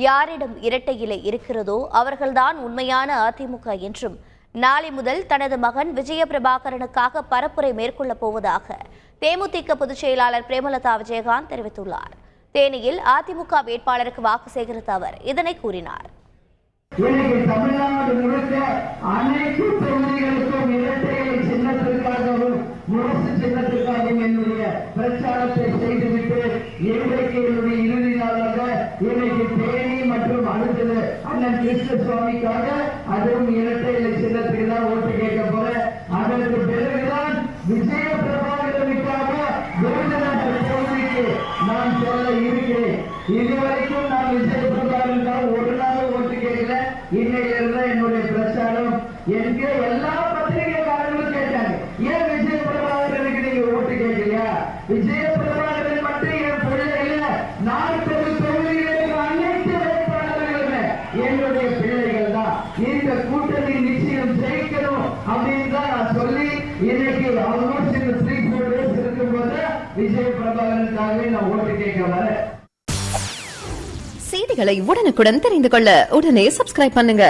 யாரிடம் இரட்டை இலை இருக்கிறதோ அவர்கள்தான் உண்மையான அதிமுக என்றும் நாளை முதல் தனது மகன் விஜய பிரபாகரனுக்காக பரப்புரை மேற்கொள்ளப் போவதாக தேமுதிக பொதுச் செயலாளர் பிரேமலதா விஜயகாந்த் தெரிவித்துள்ளார். தேனியில் அதிமுக வேட்பாளருக்கு வாக்கு சேகரித்த அவர் இதனை கூறினார். தமிழ்நாடு முழுக்க அனைத்து தொகுதிகளுக்கும் இரட்டை சின்னத்திற்காகவும் முரசு சின்னத்திற்காகவும் என்னுடைய பிரச்சாரத்தை செய்துவிட்டு இன்றைக்கு என்னுடைய இறுதி நாளாக இன்னைக்கு தேனி மற்றும் அடுத்தது அண்ணன் கிருஷ்ணசுவாமிக்காக அதுவும் இரட்டை சின்னத்துக்கு தான் ஓட்டு கேட்க போறேன். அதற்கு பிறகுதான் விஜய பிரபாகரனுக்காக விருதுநகர் தொகுதிக்கு நான் சொல்ல இருக்கிறேன். இதுவரைக்கும் நான் விஜய பிரபாகரனுக்காக ஒரு நாள் ஓட்டு கேட்கல. இன்னையிலிருந்து என்னுடைய பிரச்சாரம் என்கிற எல்லா பத்திரிகைக்காரர்களும் கேட்டாங்க, ஏன் விஜய பிரபாகரனுக்கு நீங்க ஓட்டு கேட்கலையா? விஜய பிரபாகரன் மட்டும் என் பிள்ளை இல்ல, 40 தொகுதிகளுக்கு அனைத்து வேட்பாளர்களுமே என்னுடைய பிள்ளைகள் தான். இந்த கூட்டணி நிச்சயம் ஜெயிக்கணும் அப்படின்னு தான் நான் சொல்லி இன்னைக்கு ஆல்மோஸ்ட் இந்த 3-4 days இருக்கும்போது விஜய பிரபாகரனுக்காகவே நான் ஓட்டு கேட்க வரேன். செய்திகளை உடனுக்குடன் தெரிந்து கொள்ள உடனே சப்ஸ்கிரைப் பண்ணுங்க.